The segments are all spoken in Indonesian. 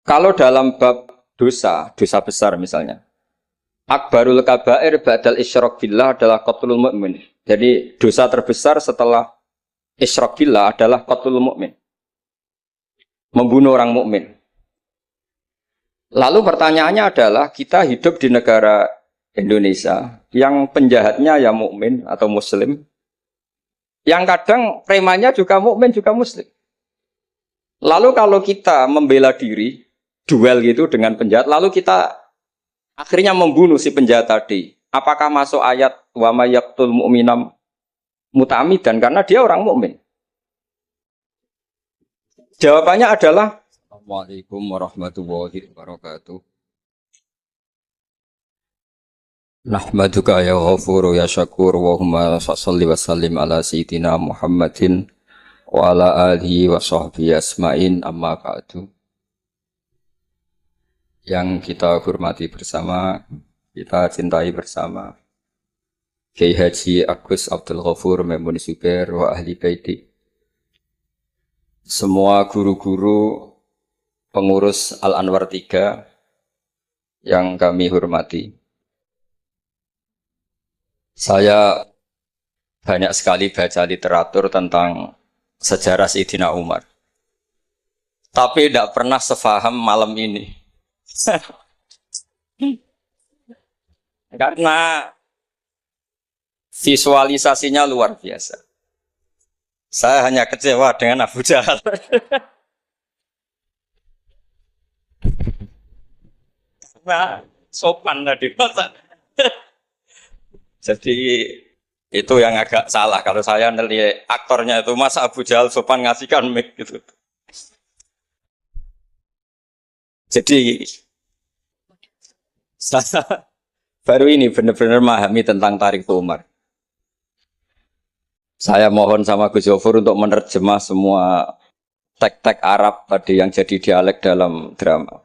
Kalau dalam bab dosa, dosa besar misalnya, akbarul kabair ba'dal isyrak billah adalah qatlul mu'min. Jadi dosa terbesar setelah isyrak billah adalah qatlul mu'min, membunuh orang mukmin. Lalu pertanyaannya adalah kita hidup di negara Indonesia yang penjahatnya ya mukmin atau muslim, yang kadang premannya juga mukmin juga muslim. Lalu kalau kita membela diri, duel gitu dengan penjahat, lalu kita akhirnya membunuh si penjahat tadi. Apakah masuk ayat wa may yaqtul mu'minam muta'ammidan karena dia orang mukmin? Jawabannya adalah Assalamualaikum warahmatullahi wabarakatuh. Nahmaduka ya ghafuru ya syakur wa humma salli wa sallim ala sayyidina Muhammadin wa ala alihi wa sahbihi asma'in amma ba'du. Yang kita hormati bersama, kita cintai bersama Kiai Haji Agus Abdul Ghafur Maimun Zubair wa ahli baiti. Semua guru-guru pengurus Al-Anwar 3 yang kami hormati. Saya banyak sekali baca literatur tentang sejarah Sayyidina Umar. Tapi tidak pernah sefaham malam ini. Karena visualisasinya luar biasa. Saya hanya kecewa dengan Abu Jahal. Karena sopan tadi. Jadi itu yang agak salah. Kalau saya melihat aktornya itu masa Abu Jahal sopan ngasihkan mic gitu. Jadi saya baru ini benar-benar memahami tentang Tarik Umar. Saya mohon sama Gus Yofur untuk menerjemah semua teks-teks Arab tadi yang jadi dialek dalam drama.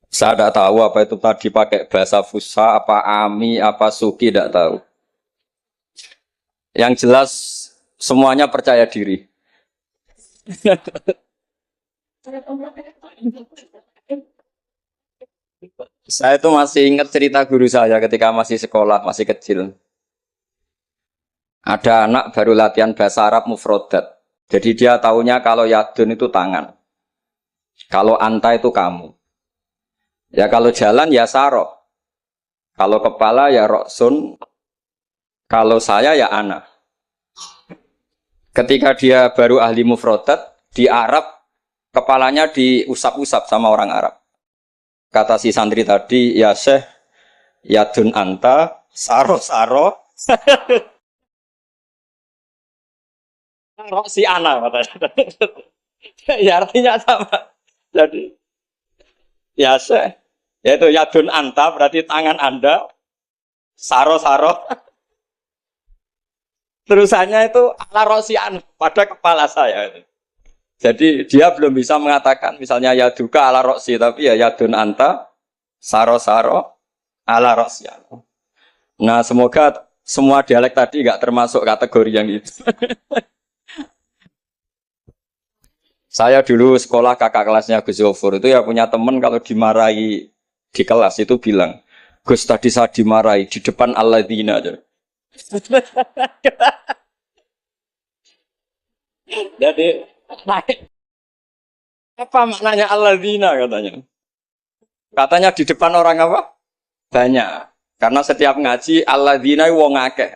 Saya tidak tahu apa itu tadi pakai bahasa Fusha, apa Ami, apa Suki, tidak tahu. Yang jelas semuanya percaya diri. Saya itu masih ingat cerita guru saya ketika masih sekolah, masih kecil. Ada anak baru latihan bahasa Arab mufrodat. Jadi dia taunya kalau yadun itu tangan. Kalau anta itu kamu. Ya kalau jalan ya saro. Kalau kepala ya roksun. Kalau saya ya ana. Ketika dia baru ahli mufrodat, di Arab kepalanya diusap-usap sama orang Arab. Kata si santri tadi, ya syekh, yadun anta, saro-saro. Rok si ana katanya. Ya artinya sama. Jadi ya syekh, yaitu yadun anta berarti tangan Anda, saro-saro. Terusannya itu ala rosian pada kepala saya. Jadi dia belum bisa mengatakan misalnya yaduka ala rosi, tapi ya yadun anta, saro-saro, ala rosian. Nah semoga semua dialek tadi nggak termasuk kategori yang itu. Saya dulu sekolah kakak kelasnya Gus Yofur itu ya punya teman kalau dimarahi di kelas itu bilang, Gus tadi saya dimarahi di depan alladzina aja. Jadi apa maknanya alladzina katanya? Katanya di depan orang apa? Banyak. Karena setiap ngaji alladzina wong akeh.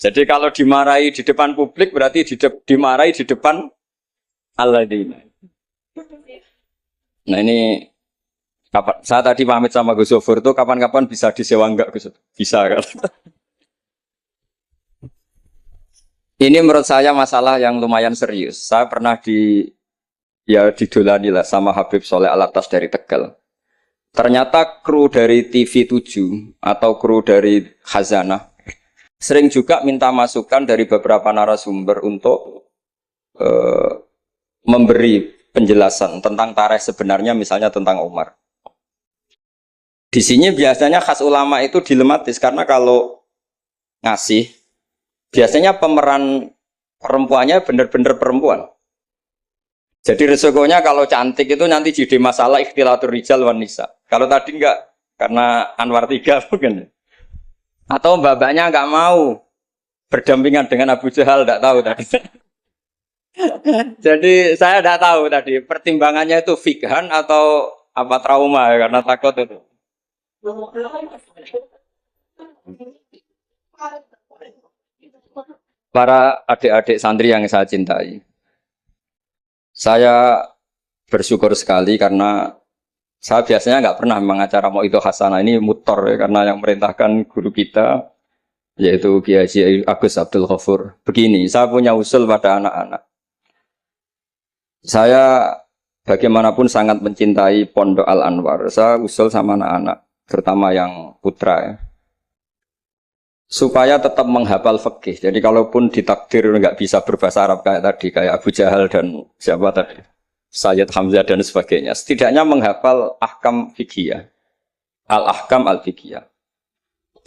Jadi kalau dimarahi di depan publik berarti dimarahi di depan alladzina. Nah ini kapan? Saya tadi pamit sama Gus Yofur itu kapan-kapan bisa disewa enggak Gus? Bisa kan? Ini menurut saya masalah yang lumayan serius. Saya pernah didolani lah sama Habib Soleh Alatas dari Tegal. Ternyata kru dari TV7 atau kru dari Khazanah sering juga minta masukan dari beberapa narasumber untuk memberi penjelasan tentang tarikh sebenarnya, misalnya tentang Umar. Di sini biasanya khas ulama itu dilematis karena kalau ngasih biasanya pemeran perempuannya benar-benar perempuan. Jadi resikonya kalau cantik itu nanti jadi masalah ikhtilatur rijal wan nisa. Kalau tadi enggak, karena Anwar 3 mungkin. Atau mbak-mbaknya enggak mau berdampingan dengan Abu Jahal, enggak tahu tadi. Jadi saya enggak tahu tadi pertimbangannya itu fikhan atau apa trauma ya, karena takut itu. Para adik-adik santri yang saya cintai, saya bersyukur sekali karena saya biasanya nggak pernah mengacara mau itu hasanah ini mutor ya, karena yang merintahkan guru kita yaitu Kiai Haji Agus Abdul Ghafur. Begini, saya punya usul pada anak-anak. Saya bagaimanapun sangat mencintai Pondok Al Anwar. Saya usul sama anak-anak, terutama yang putra ya, supaya tetap menghafal fikih. Jadi kalaupun ditakdir nggak bisa berbahasa Arab kayak tadi, kayak Abu Jahal dan siapa tadi, Sayyid Hamzah dan sebagainya, setidaknya menghafal ahkam fikih, al-ahkam al-fikih.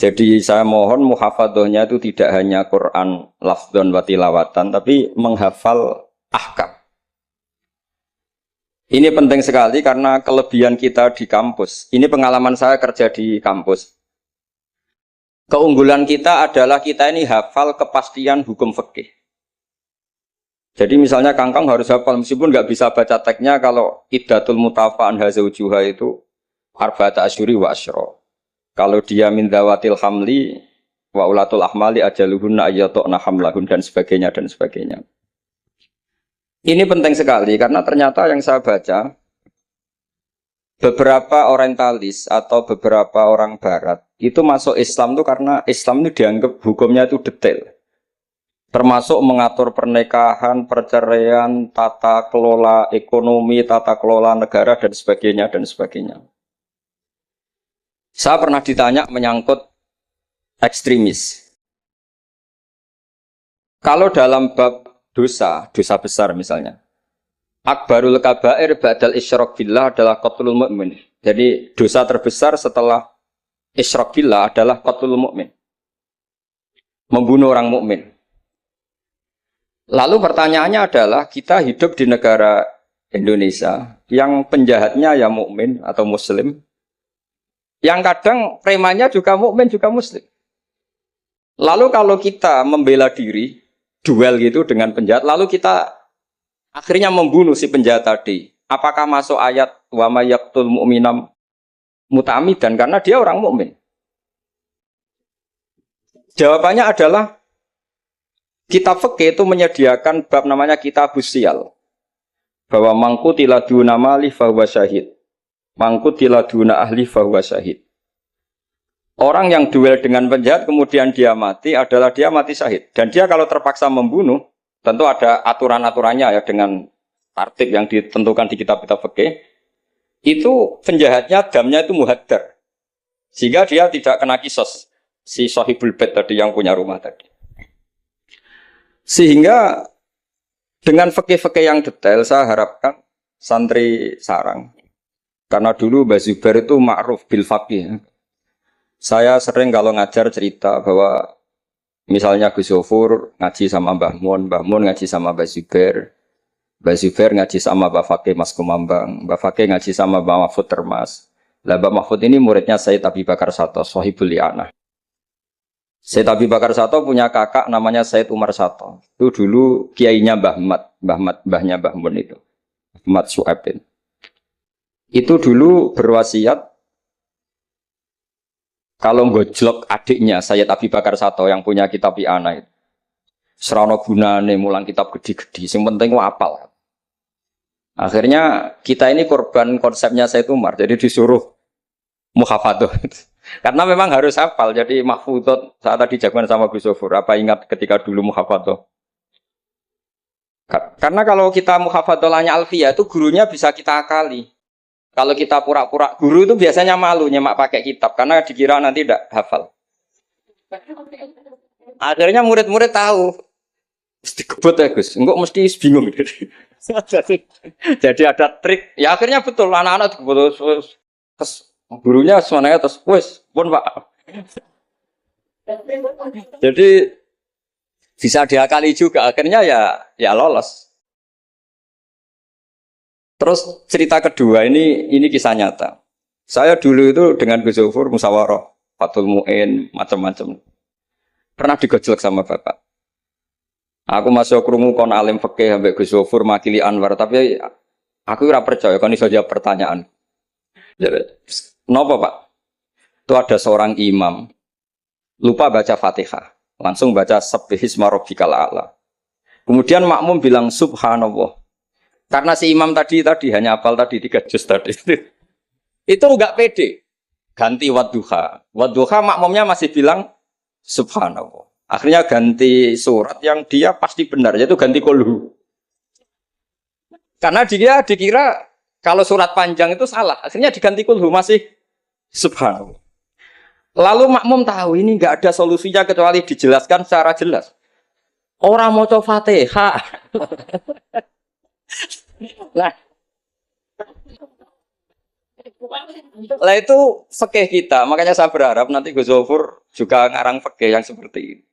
Jadi saya mohon muhafadzahnya itu tidak hanya Quran lafdzon wa tilawatan, tapi menghafal ahkam. Ini penting sekali karena kelebihan kita di kampus. Ini pengalaman saya kerja di kampus. Keunggulan kita adalah kita ini hafal kepastian hukum fikih. Jadi misalnya Kangkang harus hafal meskipun nggak bisa baca teksnya, kalau iddatul mutafa'an hazaujuha itu arba'ata asyuri wa asyra. Kalau dia min dzawatil hamli wa ulatul ahmali ajaluhunna ayyatuna hamlahun dan sebagainya dan sebagainya. Ini penting sekali karena ternyata yang saya baca, beberapa orientalis atau beberapa orang barat itu masuk Islam itu karena Islam itu dianggap hukumnya itu detail. Termasuk mengatur pernikahan, perceraian, tata kelola ekonomi, tata kelola negara dan sebagainya dan sebagainya. Saya pernah ditanya menyangkut ekstremis. Kalau dalam bab dosa besar misalnya, akbarul kabair ba'dal isyrak billah adalah qatlul mu'min. Jadi dosa terbesar setelah isyrak billah adalah qatlul mu'min, membunuh orang mukmin. Lalu pertanyaannya adalah, kita hidup di negara Indonesia yang penjahatnya ya mukmin atau muslim, yang kadang premannya juga mukmin juga muslim. Lalu kalau kita membela diri, duel gitu dengan penjahat, lalu kita akhirnya membunuh si penjahat tadi, apakah masuk ayat wa may yaqtul mu'minam muta'ammidan karena dia orang mukmin? Jawabannya adalah kitab fikih itu menyediakan bab namanya kitabus siyal, bahwa mangkutila duna mali fahuwa syahid, mangkutila duna ahli fahuwa syahid. Orang yang duel dengan penjahat kemudian dia mati adalah dia mati syahid. Dan dia kalau terpaksa membunuh, tentu ada aturan-aturannya ya, dengan tertib yang ditentukan di kitab-kitab fikih. Itu penjahatnya damnya itu muhaddar, sehingga dia tidak kena kisos si sahibul bait tadi yang punya rumah tadi. Sehingga dengan fikih-fikih yang detail saya harapkan santri sarang, karena dulu Mbah Zubair itu ma'ruf bil faqih. Saya sering kalau ngajar cerita bahwa misalnya Gus Zofur ngaji sama Mbah Mun ngaji sama Mbah Zubair ngaji sama Mbah Fakih Mas Kumambang, Mbah Fakih ngaji sama Mbah Mahfud Termas. Lah Mbah Mahfud ini muridnya Sayyid Abi Bakar Sato, Sohibul Li'anah. Sayyid Abi Bakar Sato punya kakak namanya Sayyid Umar Sato. Itu dulu kiainya mbahnya Mbah Mun itu, Ahmad Su'aibin. Itu dulu berwasiat kalau ngojlok adiknya Sayyid Abi Bakar Sato yang punya kitab I'anah itu, serana gunane mulang kitab gede-gede, yang penting apal. Akhirnya kita ini korban konsepnya Sayyid Umar, jadi disuruh muhafadzah. Karena memang harus hafal, jadi mahfudot saat tadi jagoan sama Gus Zofur. Apa ingat ketika dulu muhafadzah? Karena kalau kita muhafadzahnya alfiyah itu gurunya bisa kita akali. Kalau kita pura-pura guru itu biasanya malu nyemak pakai kitab karena dikira nanti tidak hafal. Akhirnya murid-murid tahu, mesti kebut ya Gus, enggak mesti bingung. Jadi ada trik. Ya akhirnya betul anak-anak kebut terus gurunya semuanya terus wes pun Pak. Jadi bisa diakali juga akhirnya ya lolos. Terus cerita kedua ini kisah nyata. Saya dulu itu dengan Gus Zofur musyawarah, Fathul Mu'in, macam-macam. Pernah digojlok sama bapak. Aku masuk krungu kon alim fikih ambek Gus Zofur makili Anwar, tapi aku ora percaya kon iso jawab pertanyaan. Kenapa, Pak? Itu ada seorang imam lupa baca Fatihah, langsung baca Sabbihisma rabbikal a'la. Kemudian makmum bilang subhanallah. Karena si imam tadi hanya hafal tadi 3 juz tadi. Itu enggak pede. Ganti wadduha. Wadduha makmumnya masih bilang subhanallah. Akhirnya ganti surat yang dia pasti benar, yaitu ganti kulhu. Karena dia dikira kalau surat panjang itu salah. Akhirnya diganti kulhu masih subhanallah. Lalu makmum tahu ini enggak ada solusinya kecuali dijelaskan secara jelas. Orang mau coba Fatihah. Lah itu fikih kita, makanya saya berharap nanti Gus Zofur juga ngarang fikih yang seperti ini.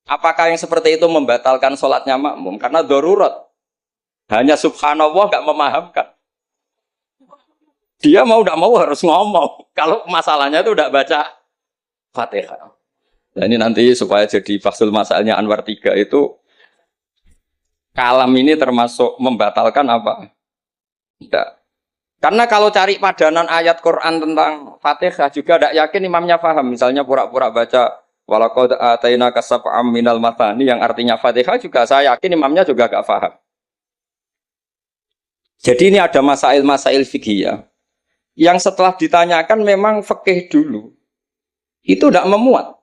Apakah yang seperti itu membatalkan sholatnya makmum? Karena darurat. Hanya subhanallah nggak memahamkan. Dia mau tidak mau harus ngomong. Kalau masalahnya itu tidak baca Fatihah. Nah ini nanti supaya jadi fasul masalahnya Anwar 3 itu kalam ini termasuk membatalkan apa? Tidak. Karena kalau cari padanan ayat Quran tentang Fatihah juga tidak yakin imamnya paham. Misalnya pura-pura baca walaqad atainaka sab'am minal mathani yang artinya Fatihah juga saya yakin imamnya juga gak paham. Jadi ini ada masail-masail fikih yang setelah ditanyakan memang fikih dulu itu tidak memuat.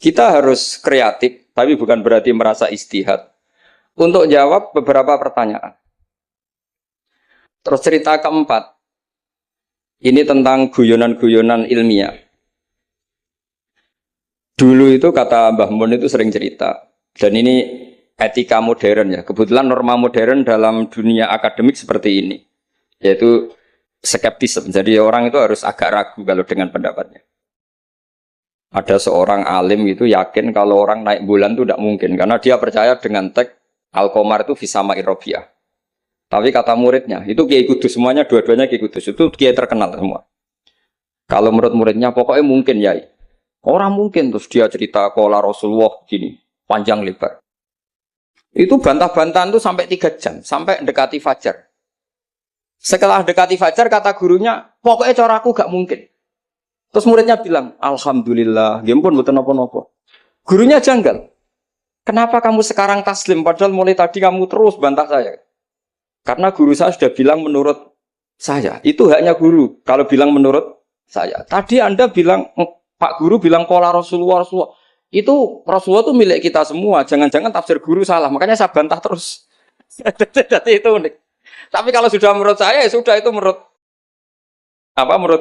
Kita harus kreatif, tapi bukan berarti merasa istihad untuk jawab beberapa pertanyaan. Terus cerita keempat, ini tentang guyonan-guyonan ilmiah. Dulu itu kata Mbah Mun itu sering cerita, dan ini etika modern ya. Kebetulan norma modern dalam dunia akademik seperti ini, yaitu skeptisme. Jadi orang itu harus agak ragu kalau dengan pendapatnya. Ada seorang alim itu yakin kalau orang naik bulan itu tidak mungkin, karena dia percaya dengan teks Al-Qamar itu fisama irobiah. Tapi kata muridnya, itu Kiai Kudus, semuanya dua-duanya Kiai Kudus, itu Kiai terkenal semua. Kalau menurut muridnya, pokoknya mungkin ya. Orang mungkin, terus dia cerita kola Rasulullah gini, panjang lebar. Itu bantah-bantahan itu sampai 3 jam, sampai dekati fajar. Setelah dekati fajar, kata gurunya, pokoknya coraku gak mungkin. Terus muridnya bilang, alhamdulillah, ya pun bukan apa-apa. Gurunya janggal. Kenapa kamu sekarang taslim, padahal mulai tadi kamu terus bantah saya? Karena guru saya sudah bilang menurut saya. Itu haknya guru, kalau bilang menurut saya. Tadi Anda bilang, Pak Guru bilang kola Rasulullah. Itu Rasulullah itu milik kita semua. Jangan-jangan tafsir guru salah. Makanya saya bantah terus. Jadi itu unik. Tapi kalau sudah menurut saya, ya sudah itu menurut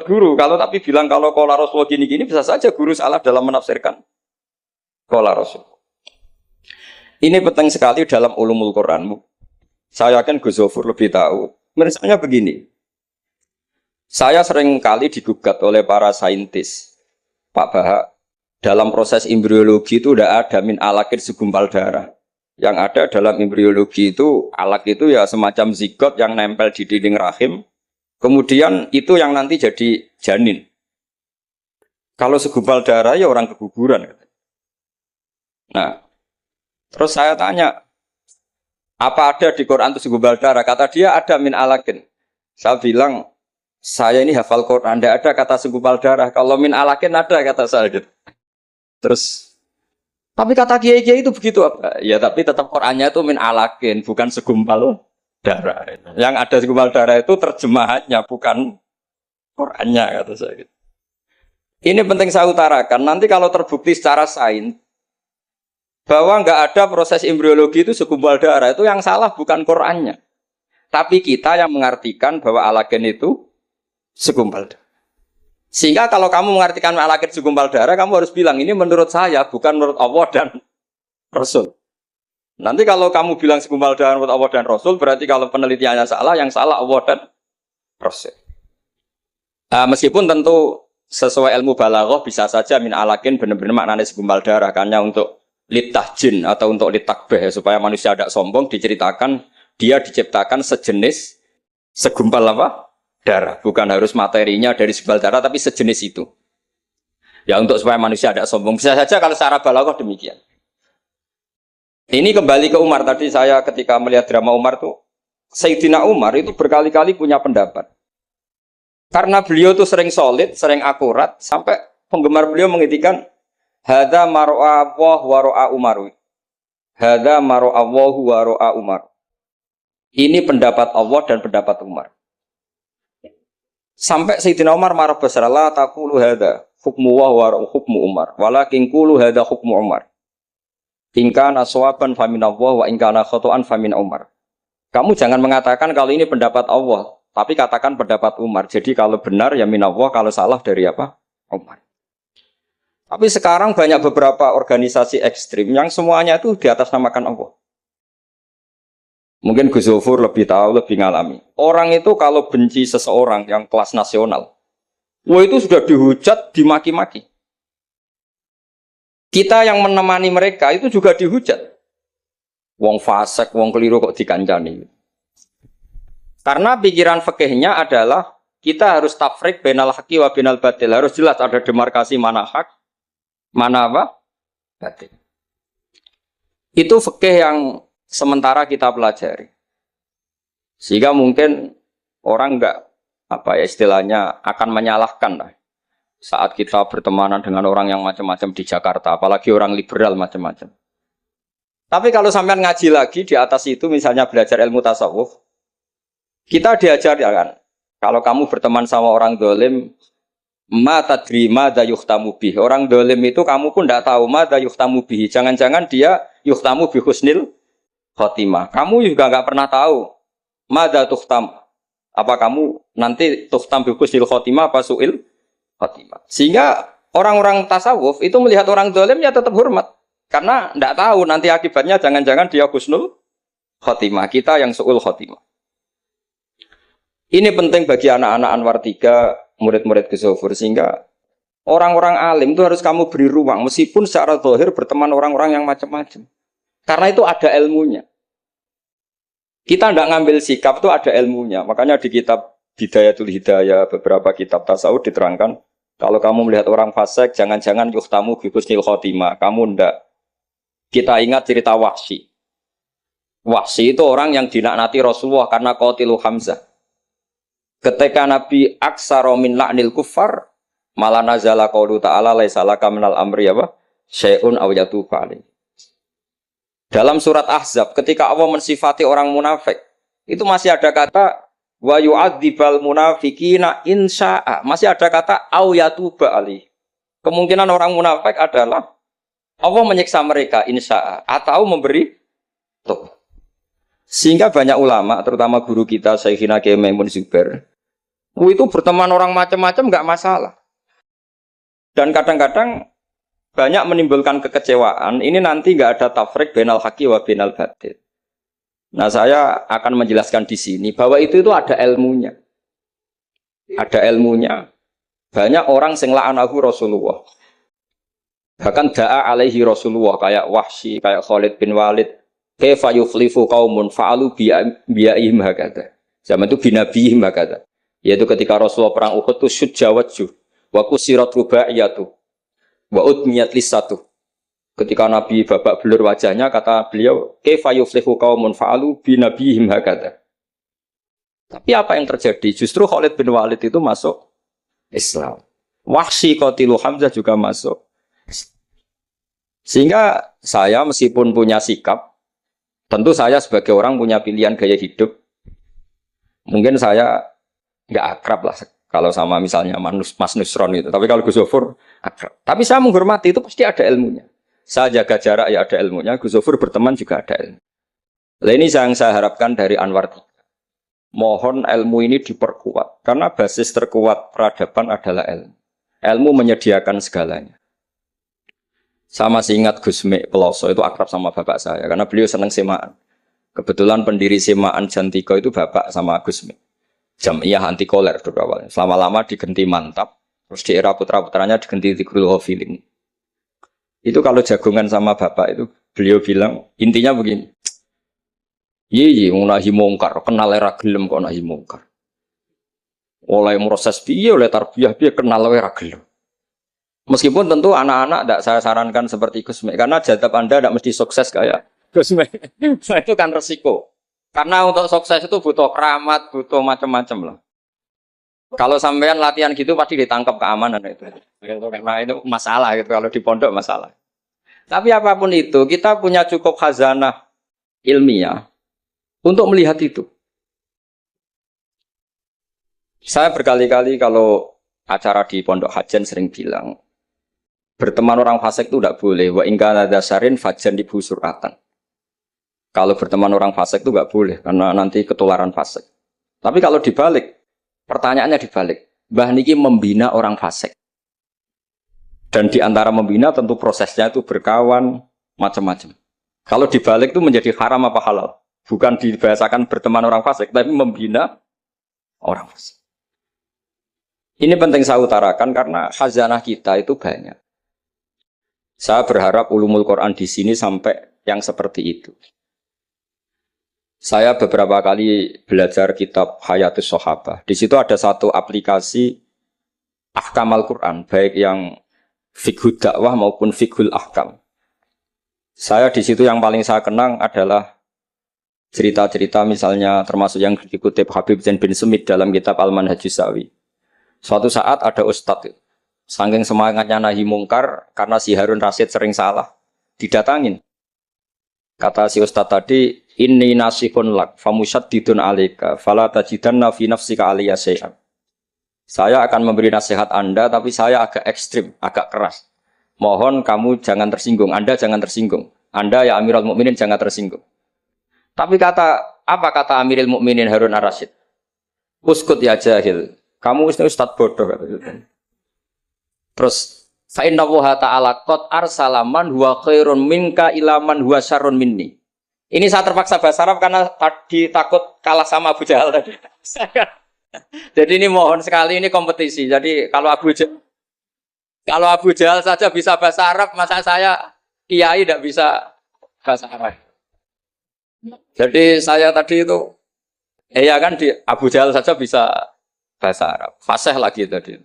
guru. Kalau tapi bilang kalau kola Rasulullah gini-gini, bisa saja guru salah dalam menafsirkan kola Rasul. Ini penting sekali dalam ulumul Quran. Saya yakin Gus Zofur lebih tahu. Misalnya begini. Saya sering kali digugat oleh para saintis. Pak Bahak, dalam proses embriologi itu tidak ada min alakir segumpal darah. Yang ada dalam embriologi itu, alak itu ya semacam zigot yang nempel di dinding rahim. Kemudian itu yang nanti jadi janin. Kalau segumpal darah ya orang keguguran. Nah, terus saya tanya, apa ada di Quran itu segumpal darah? Kata dia ada min alakin. Saya bilang, saya ini hafal Quran, tidak ada kata segumpal darah. Kalau min alakin ada kata saya. Terus, tapi kata kiai-kiai itu begitu apa? Ya tapi tetap Qurannya itu min alakin, bukan segumpal darah. Yang ada segumpal darah itu terjemahannya, bukan Qurannya kata saya. Ini penting saya utarakan. Nanti kalau terbukti secara sains bahwa nggak ada proses embriologi itu segumpal darah, itu yang salah bukan Qurannya, tapi kita yang mengartikan bahwa alagen itu segumpal darah. Sehingga kalau kamu mengartikan alagen segumpal darah, kamu harus bilang ini menurut saya, bukan menurut Allah dan Rasul. Nanti kalau kamu bilang segumpal darah menurut Allah dan Rasul, berarti kalau penelitiannya salah, yang salah Allah dan Rasul. Meskipun tentu sesuai ilmu balaghah bisa saja min alagen benar-benar maknanya segumpal darah, karena untuk litahjin atau untuk litakbeh supaya manusia tidak sombong diceritakan dia diciptakan sejenis segumpal apa? Darah. Bukan harus materinya dari segumpal darah, tapi sejenis itu. Ya untuk supaya manusia tidak sombong. Bisa saja kalau secara balaghah demikian. Ini kembali ke Umar. Tadi saya ketika melihat drama Umar tuh, Sayyidina Umar itu berkali-kali punya pendapat. Karena beliau tuh sering solid, sering akurat, sampai penggemar beliau mengintikan, Hada maro'a Allah wa ro'a Umaru. Hada maro'a Allah wa ro'a Umar. Ini pendapat Allah dan pendapat Umar. Sampai Sayyidina Umar marah besar, la taqulu hada hukmu wa hukmu Umar, walakin qulu hada hukmu Umar. In kana sawaban fa min Allah wa in kana khata'an fa min Umar. Kamu jangan mengatakan kalau ini pendapat Allah, tapi katakan pendapat Umar. Jadi kalau benar ya min Allah, kalau salah dari apa? Umar. Tapi sekarang banyak beberapa organisasi ekstrim yang semuanya itu di atas namakan Allah. Mungkin Gus Zofur lebih tahu, lebih ngalami. Orang itu kalau benci seseorang yang kelas nasional, wah itu sudah dihujat, dimaki-maki. Kita yang menemani mereka itu juga dihujat. Wong fasik, wong keliru kok dikancani. Karena pikiran fikihnya adalah kita harus tafrik bainal haqqi wa bainal batil. Harus jelas ada demarkasi mana hak, mana apa? Batil. Itu fikih yang sementara kita pelajari, sehingga mungkin orang enggak apa ya istilahnya akan menyalahkan lah saat kita bertemanan dengan orang yang macam-macam di Jakarta, apalagi orang liberal macam-macam. Tapi kalau sampean ngaji lagi di atas itu, misalnya belajar ilmu tasawuf, kita diajarkan kalau kamu berteman sama orang dolim, ma tadri ma da yuhtamu bih. Orang dolim itu kamu pun tidak tahu ma da yuhtamu bih. Jangan-jangan dia yuhtamu bi husnil khotimah. Kamu juga nggak pernah tahu mada tuhtam. Apa kamu nanti tuhtam bi husnil khotimah apa su'il khotimah. Sehingga orang-orang tasawuf itu melihat orang dolim ya tetap hormat. Karena tidak tahu nanti akibatnya jangan-jangan dia husnul khotimah. Kita yang su'ul khotimah. Ini penting bagi anak-anak Anwar 3, murid-murid Gus Zofur, sehingga orang-orang alim itu harus kamu beri ruang meskipun secara zahir berteman orang-orang yang macam-macam. Karena itu ada ilmunya. Kita tidak ngambil sikap itu ada ilmunya. Makanya di kitab Bidayatul Hidayah, beberapa kitab tasawuf diterangkan, kalau kamu melihat orang fasik, jangan-jangan yuhtamu bi husnil khotimah. Kamu ndak. Kita ingat cerita Wahsy. Wahsy itu orang yang dilaknati Rasulullah karena qatilu Hamzah. Ketika Nabi aksara min la'nil kuffar, malah nazala qaulu ta'ala laisa laka minal amri apa? Syai'un aw yatubu alaihi. Dalam surat Ahzab, ketika Allah mensifati orang munafik, itu masih ada kata wa yu'adzibal munafiqina insya'a. Masih ada kata au yatuba alaihi. Kemungkinan orang munafik adalah Allah menyiksa mereka insya'a atau memberi tobat. Sehingga banyak ulama, terutama guru kita Syekhina Kiai Maimun Zubair, itu berteman orang macam-macam enggak masalah. Dan kadang-kadang banyak menimbulkan kekecewaan. Ini nanti nggak ada tafrik bainal haqqi wa bainal batil. Nah, saya akan menjelaskan di sini bahwa itu ada ilmunya. Ada ilmunya. Banyak orang sing la'anahu Rasulullah. Bahkan da'a alaihi Rasulullah kayak Wahsy, kayak Khalid bin Walid. Kaifa yuflifu qaumun fa'alu bi'ihim hakadha. Zaman itu binabihim hakadha. Yaitu ketika Rasulullah perang Uhud itu syujja wajjuh wa kusirat rubaiyatu. Wa udmiyat lisatu. Ketika Nabi babak belur wajahnya, kata beliau, kaifa yuflihu qaumun fa'alu bi nabihim hakadha. Tapi apa yang terjadi? Justru Khalid bin Walid itu masuk Islam. Wahsy qatilu Hamzah juga masuk. Sehingga saya meskipun punya sikap, tentu saya sebagai orang punya pilihan gaya hidup. Mungkin saya nggak akrab lah kalau sama misalnya Mas Nusron itu. Tapi kalau Gus Zofur akrab. Tapi saya menghormati, itu pasti ada ilmunya. Saya jaga jarak ya ada ilmunya. Gus Zofur berteman juga ada ilmu. Nah, ini yang saya harapkan dari Anwar 3. Mohon ilmu ini diperkuat. Karena basis terkuat peradaban adalah ilmu. Ilmu menyediakan segalanya. Saya masih ingat Gus Mek Peloso itu akrab sama bapak saya. Karena beliau senang semaan. Kebetulan pendiri semaan Jantiko itu bapak sama Gus Mek. Jamiyah anti koler dulu awalnya. Selama-lama digenti Mantap. Terus di era putra-putranya digenti Zikrul Ghafilin. Itu kalau jagungan sama bapak itu beliau bilang intinya begini. Iya, nahi mungkar, kenal era gelem kok nahi mungkar. Oleh proses piye, oleh tarbiyah piye kenal era gelem. Meskipun tentu anak-anak tidak saya sarankan seperti Gus Mek, karena jadab Anda tidak mesti sukses kayak Gus Mek. Itu kan resiko. Karena untuk sukses itu butuh keramat, butuh macam-macam lah. Kalau sampean latihan gitu pasti ditangkap keamanan itu. Karena itu masalah gitu kalau di pondok masalah. Tapi apapun itu, kita punya cukup khazanah ilmiah untuk melihat itu. Saya berkali-kali kalau acara di pondok Hajan sering bilang, berteman orang fasik itu tidak boleh. Wa ingkana dasarin fajan dibu suratan. Kalau berteman orang fasik itu nggak boleh karena nanti ketularan fasik. Tapi kalau dibalik, pertanyaannya dibalik. Mbah niki membina orang fasik. Dan di antara membina tentu prosesnya itu berkawan macam-macam. Kalau dibalik itu menjadi haram apa halal? Bukan dibahasakan berteman orang fasik, tapi membina orang fasik. Ini penting saya utarakan karena khazanah kita itu banyak. Saya berharap ulumul Quran di sini sampai yang seperti itu. Saya beberapa kali belajar kitab Hayatus Sahabah. Di situ ada satu aplikasi ahkam Al-Quran, baik yang fiqhud dakwah maupun fiqhul ahkam. Saya di situ yang paling saya kenang adalah cerita-cerita misalnya termasuk yang dikutip Habib Zain bin Semit dalam kitab Al-Manhajus Sawi. Suatu saat ada ustadz, saking semangatnya nahi mungkar karena si Harun Rasyid sering salah, didatangin. Kata si ustadz tadi, inni nasihun lak famusyaddidun alaika fala tajidanna fi nafsika aliyya syai'an. Saya akan memberi nasihat Anda, tapi saya agak ekstrim, agak keras. Mohon kamu jangan tersinggung, Anda jangan tersinggung. Anda ya Amirul Mukminin jangan tersinggung. Tapi apa kata Amirul Mukminin Harun Ar-Rasyid? Uskut ya jahil. Kamu ustadz bodoh kata itu. Terus fa inna Allaha ta'ala qad arsala man huwa khairun minka ila man huwa syarrun minni. Ini saya terpaksa bahasa Arab karena tadi takut kalah sama Abu Jahal tadi. Jadi ini mohon sekali ini kompetisi. Jadi kalau Abu Jahal saja bisa bahasa Arab, masa saya kiai tidak bisa bahasa Arab. Jadi saya tadi itu ya kan di Abu Jahal saja bisa bahasa Arab. Fasih lagi tadi.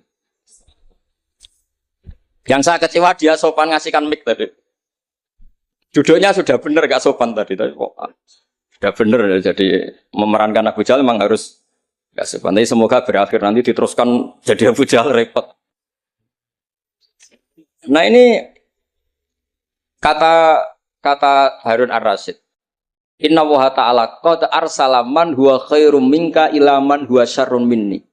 Yang saya kecewa dia sopan ngasihkan mic tadi. Duduknya sudah benar gak sopan tadi. Sudah benar jadi memerankan Abu Jahal memang harus gak sopan. Tapi semoga berakhir nanti diteruskan jadi Abu Jahal repot. Nah ini kata Harun Ar-Rasyid. Inna Allaha ta'ala qad arsala man huwa khairum minka ila man huwa syarrun minni.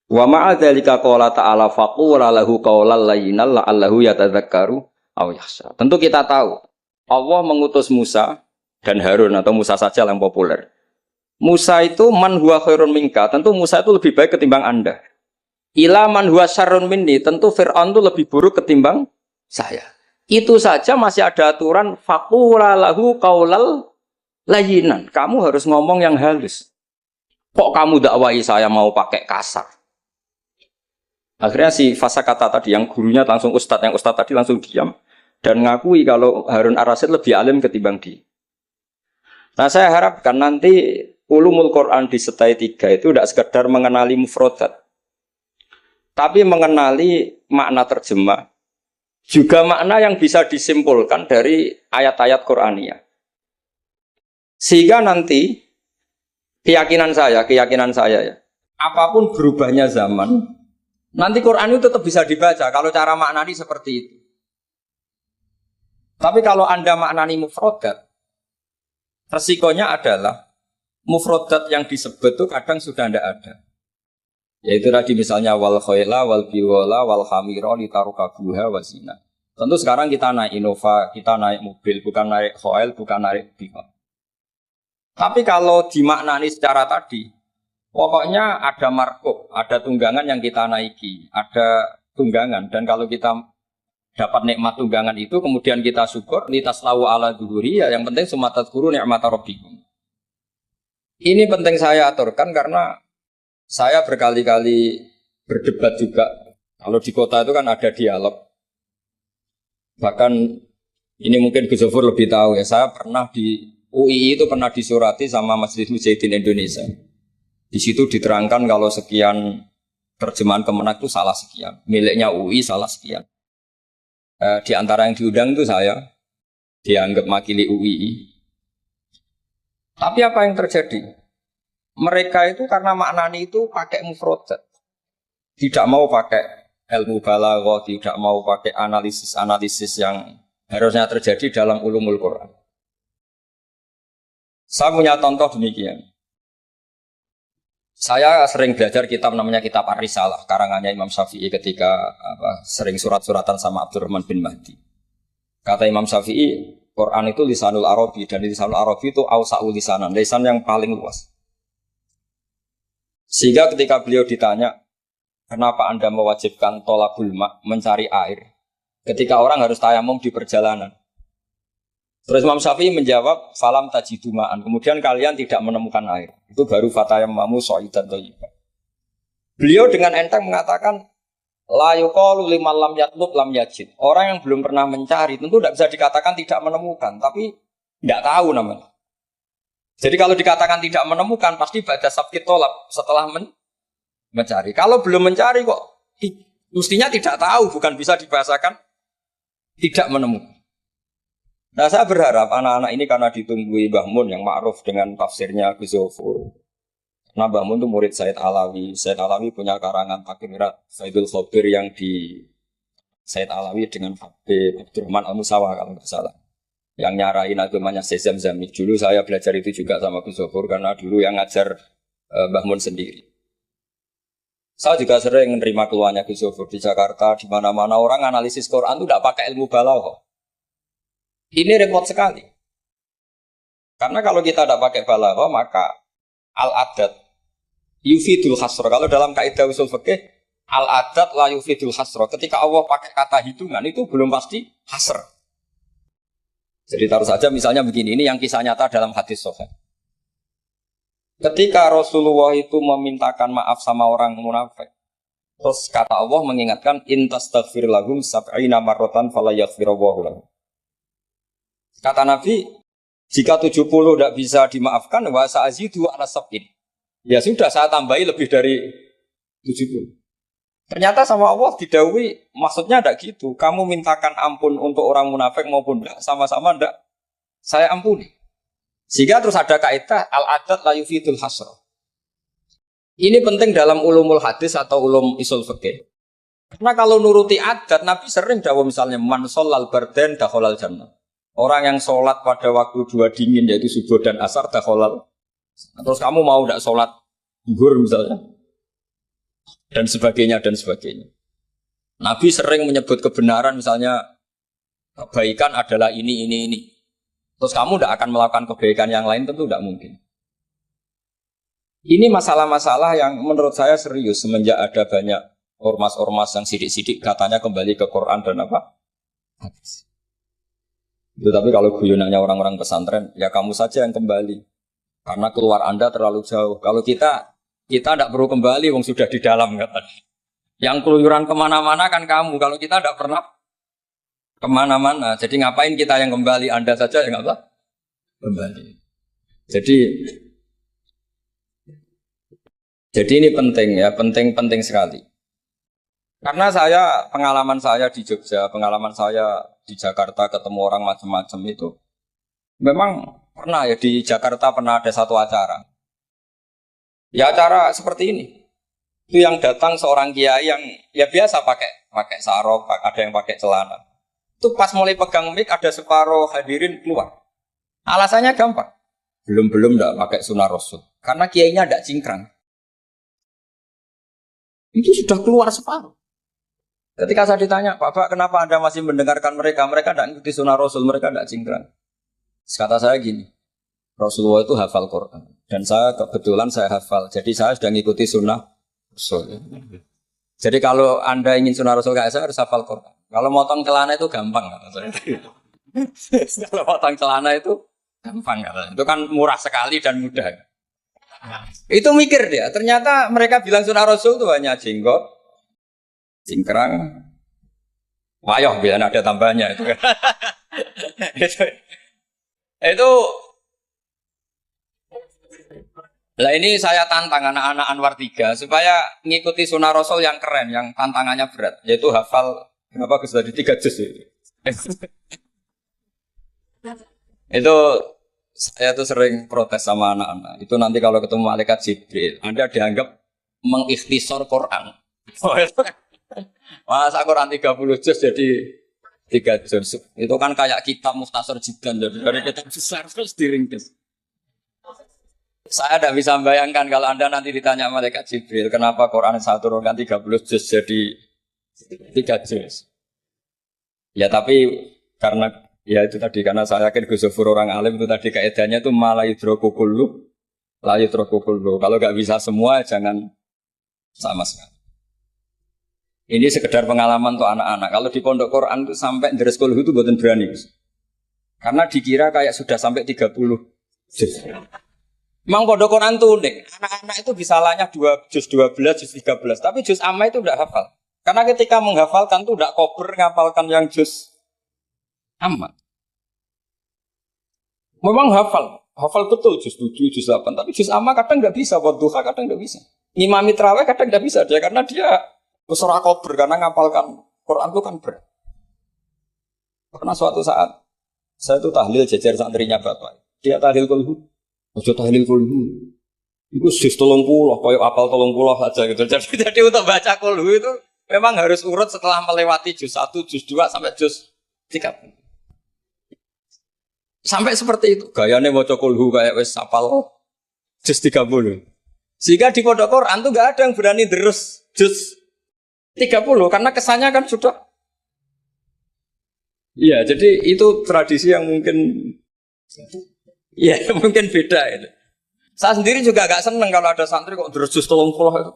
Wa ma'a dzalika qala ta'ala faqula lahu qawlan layyinan la'allahu yatadzakkaru aw yakhsha. Tentu kita tahu Allah mengutus Musa dan Harun atau Musa saja yang populer. Musa itu man huwa khairun minka, tentu Musa itu lebih baik ketimbang Anda. Ila man huwa syarrun minni, tentu Fir'aun itu lebih buruk ketimbang saya. Itu saja masih ada aturan faqula lahu qaulal layyinan. Kamu harus ngomong yang halus. Kok kamu dakwai saya mau pakai kasar? Akhirnya si Fasakata tadi yang gurunya langsung ustadz, yang ustadz tadi langsung diam dan ngakui kalau Harun Ar-Rasyid lebih alim ketimbang dia. Nah saya harapkan nanti ulumul Quran di setai 3 itu tidak sekedar mengenali mufrodat, tapi mengenali makna terjemah, juga makna yang bisa disimpulkan dari ayat-ayat Qur'aniyah. Sehingga nanti keyakinan saya ya, apapun berubahnya zaman, nanti Quran itu tetap bisa dibaca kalau cara maknani seperti itu. Tapi kalau Anda maknani mufrodat, resikonya adalah mufrodat yang disebut itu kadang sudah tidak ada. Yaitu tadi misalnya wal khayla wal biwala wal hamira litarukabuha wasina. Tentu sekarang kita naik Innova, kita naik mobil, bukan naik khayl, bukan naik biwala. Tapi kalau dimaknani secara tadi, pokoknya ada markup, ada tunggangan yang kita naiki, ada tunggangan. Dan kalau kita dapat nikmat tunggangan itu, kemudian kita syukur, litaslahu ala duhuri, ya yang penting sumatat guru nikmata rabbikum. Ini penting saya aturkan karena saya berkali-kali berdebat juga. Kalau di kota itu kan ada dialog. Bahkan ini mungkin Gus Zafur lebih tahu ya, saya pernah di UII itu pernah disurati sama Majelis Mujahidin Indonesia. Di situ diterangkan kalau sekian terjemahan Kemenak itu salah sekian, miliknya UI salah sekian. Di antara yang diundang itu saya, dianggap makili UII. Tapi apa yang terjadi? Mereka itu karena maknani itu pakai mufrodat, tidak mau pakai ilmu balaghah, tidak mau pakai analisis-analisis yang harusnya terjadi dalam ulumul Quran. Saya punya contoh demikian. Saya sering belajar kitab namanya Kitab Ar-Risalah, karangannya Imam Syafi'i ketika sering surat-suratan sama Abdurrahman bin Mahdi. Kata Imam Syafi'i, Quran itu lisanul Arabi, dan lisanul Arabi itu awsa'ul lisanan, lisan yang paling luas. Sehingga ketika beliau ditanya, kenapa Anda mewajibkan tolabul ma', mencari air, ketika orang harus tayamum di perjalanan? Terus Imam Syafi'i menjawab, falam tajidu ma'an, kemudian kalian tidak menemukan air. Itu baru fatayammamu sha'idan thayyiban. Beliau dengan enteng mengatakan, la yuqalu liman lam yatlub lam yajid. Orang yang belum pernah mencari tentu tidak bisa dikatakan tidak menemukan, tapi tidak tahu namanya. Jadi kalau dikatakan tidak menemukan, pasti ba'da sabqit tolab, setelah mencari. Kalau belum mencari kok, mestinya tidak tahu, bukan bisa dibahasakan tidak menemukan. Nah, saya berharap anak-anak ini karena ditunggui Mbah Mun yang ma'ruf dengan tafsirnya Gus Zofur. Nah, Mbah Mun itu murid Said Alawi. Said Alawi punya karangan Takirat Saidul Khobir yang di Said Alawi dengan Habib Abdurrahman Al-Musawa kalau tidak salah. Yang nyarain agamanya Syekh Zamzami. Dulu saya belajar itu juga sama Gus Zofur karena dulu yang ngajar Mbah Mun sendiri. Saya juga sering menerima keluhannya Gus Zofur di Jakarta, di mana-mana orang analisis Quran itu tidak pakai ilmu balaghah. Ini repot sekali. Karena kalau kita tidak pakai balaghah, maka al-adat yufidul hasra. Kalau dalam kaidah usul fikih, al-adat la yufidul hasra. Ketika Allah pakai kata hitungan, itu belum pasti hasr. Jadi taruh saja misalnya begini, ini yang kisah nyata dalam hadis sahih. Ketika Rasulullah itu memintakan maaf sama orang munafik, terus kata Allah mengingatkan, in tastaghfir lahum sab'ina marratan fala yaghfirullahu lahum. Kata Nabi, jika 70 tidak bisa dimaafkan, wa sa'azidu ala sab'in. Ya sudah, saya tambahi lebih dari 70. Ternyata sama Allah didhawuhi, maksudnya tidak gitu. Kamu mintakan ampun untuk orang munafik maupun tidak, sama-sama tidak, saya ampuni. Sehingga terus ada kaidah, al-adat la yufidul hasra. Ini penting dalam ulumul hadis atau ulum usul fikih. Karena kalau nuruti adat, Nabi sering dawuh misalnya, man sholal bardan dakhalal jannah. Orang yang sholat pada waktu dua dingin, yaitu subuh dan asar, dakhalal. Terus kamu mau tidak sholat zuhur misalnya, dan sebagainya, dan sebagainya. Nabi sering menyebut kebenaran, misalnya kebaikan adalah ini. Terus kamu tidak akan melakukan kebaikan yang lain, tentu tidak mungkin. Ini masalah-masalah yang menurut saya serius, semenjak ada banyak ormas-ormas yang sidik-sidik katanya kembali ke Quran dan apa? Hadis. Itu tapi kalau guyonannya orang-orang pesantren, ya kamu saja yang kembali. Karena keluar Anda terlalu jauh. Kalau kita tidak perlu kembali, wong sudah di dalam katanya. Yang keluyuran kemana-mana kan kamu. Kalau kita tidak pernah kemana-mana, jadi ngapain kita yang kembali? Anda saja yang apa? Kembali. Jadi ini penting ya, penting sekali. Karena pengalaman saya di Jogja, pengalaman saya di Jakarta ketemu orang macam-macam itu, memang pernah ya di Jakarta pernah ada satu acara. Ya acara seperti ini. Itu yang datang seorang kiai yang ya biasa pakai sarung, ada yang pakai celana. Itu pas mulai pegang mic ada separuh hadirin keluar. Alasannya gampang. Belum enggak pakai sunah Rasul. Karena kiainya enggak cingkrang. Itu sudah keluar separuh. Ketika saya ditanya, Pak, kenapa Anda masih mendengarkan mereka? Mereka tidak mengikuti sunnah Rasul, mereka tidak cingkrang. Kata saya gini, Rasulullah itu hafal Quran. Dan saya kebetulan saya hafal. Jadi saya sudah mengikuti sunnah Rasul. Jadi kalau Anda ingin sunnah Rasul kayak saya harus hafal Quran. Kalau motong celana itu gampang. Kalau motong celana itu gampang. Itu kan murah sekali dan mudah. Itu mikir dia. Ternyata mereka bilang sunnah Rasul itu hanya jenggot, cingkrang, wayoh biar ada tambahnya itu. itu Lah ini saya tantang anak-anak Anwar 3 supaya ngikuti sunnah Rasul yang keren, yang tantangannya berat, yaitu hafal berapa sudah di 3 juz itu. Itu saya tuh sering protes sama anak-anak. Itu nanti kalau ketemu malaikat Jibril, Anda dianggap mengikhtisar Quran. Oh, itu kan. Masa Quran 30 juz jadi 3 juz. Itu kan kayak kitab Mukhtasar Jiddan dari kitab besar terus diringkes. Saya tidak bisa membayangkan kalau Anda nanti ditanya malaikat Jibril, kenapa Quran saya turunkan 30 juz jadi 3 juz. Ya tapi karena ya itu tadi karena saya yakin Gus Zofur orang alim itu tadi kaidahnya itu malah hidrokukulu, layu hidrokukulu. Kalau nggak bisa semua jangan sama sekali. Ini sekedar pengalaman untuk anak-anak. Kalau di pondok Quran itu sampai deres kulhu itu buatan berani. Karena dikira kayak sudah sampai 30 juz. Memang pondok Quran itu unik. Anak-anak itu bisa lanya 2 juz 12, juz 13. Tapi juz amma itu tidak hafal. Karena ketika menghafalkan itu tidak kober ngapalkan yang juz amma. Memang hafal betul juz 7, juz 8. Tapi juz amma kadang nggak bisa, buat duha kadang nggak bisa. Imam Mitraweh kadang nggak bisa dia karena dia besar kober karena ngapalkan Quran itu kan berat. Karena suatu saat saya itu tahlil jajar santrinya bapak. Dia tahlil kulhu, ojo tahlil kulhu. Itu juz 30, koyo apal 30 saja gitu. Jadi untuk baca kulhu itu memang harus urut setelah melewati juz 1, juz 2 sampai juz 3. Sampai seperti itu. Gayane maca kulhu kayak wis apal juz 30. Sehingga di pondok Quran tuh enggak ada yang berani terus juz 30 karena kesannya kan sudah. Iya, jadi itu tradisi yang mungkin ya mungkin beda itu. Saya sendiri juga agak seneng kalau ada santri kok terus juz 30 itu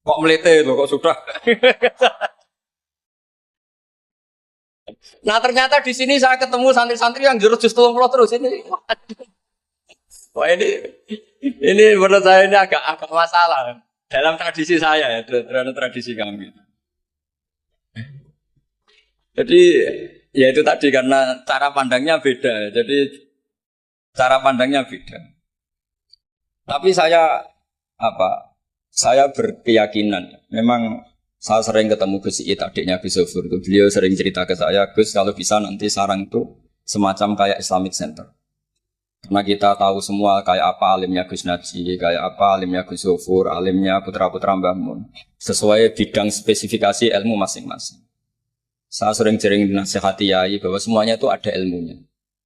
kok melete loh kok sudah. Nah ternyata di sini saya ketemu santri-santri yang jurus juz 30 terus ini. Wah ini menurut saya ini agak masalah dalam tradisi saya ya, dalam tradisi kami. Jadi ya itu tadi karena cara pandangnya beda. Jadi cara pandangnya beda. Tapi saya saya berkeyakinan memang saya sering ketemu Gus Iit adiknya Gus Zofur itu. Beliau sering cerita ke saya, Gus kalau bisa nanti sarang itu semacam kayak Islamic Center. Karena kita tahu semua kayak apa alimnya Gus Naji, kayak apa alimnya Gus Zofur, alimnya putra-putra Mbah Mun. Sesuai bidang spesifikasi ilmu masing-masing. Saya sering dinasihati yai bahwa semuanya itu ada ilmunya.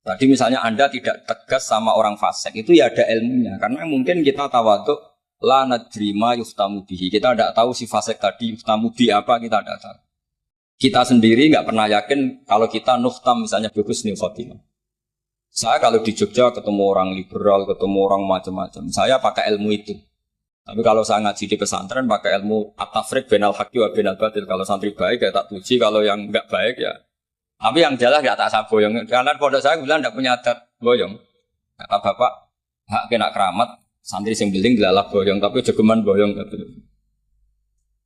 Tadi misalnya Anda tidak tegas sama orang fasik, itu ya ada ilmunya. Karena mungkin kita tawaduk, la nadrima yuftamu bihi. Kita tidak tahu si fasik tadi yuftamu bi apa, kita tidak tahu. Kita sendiri nggak pernah yakin kalau kita nuftam misalnya bagus nih khotimah. Saya kalau di Jogja ketemu orang liberal, ketemu orang macam-macam, saya pakai ilmu itu. Tapi kalau saya ngaji di pesantren pakai ilmu at-tafriq bainal haqqi wa bainal batil. Kalau santri baik ya tak puji, kalau yang enggak baik ya. Tapi yang jelas enggak tak saboyong. Karena pondok saya bilang enggak punya adat boyong. Kata bapak, hak kena keramat, santri sing beling dilalak boyong, tapi jogeman boyong gitu.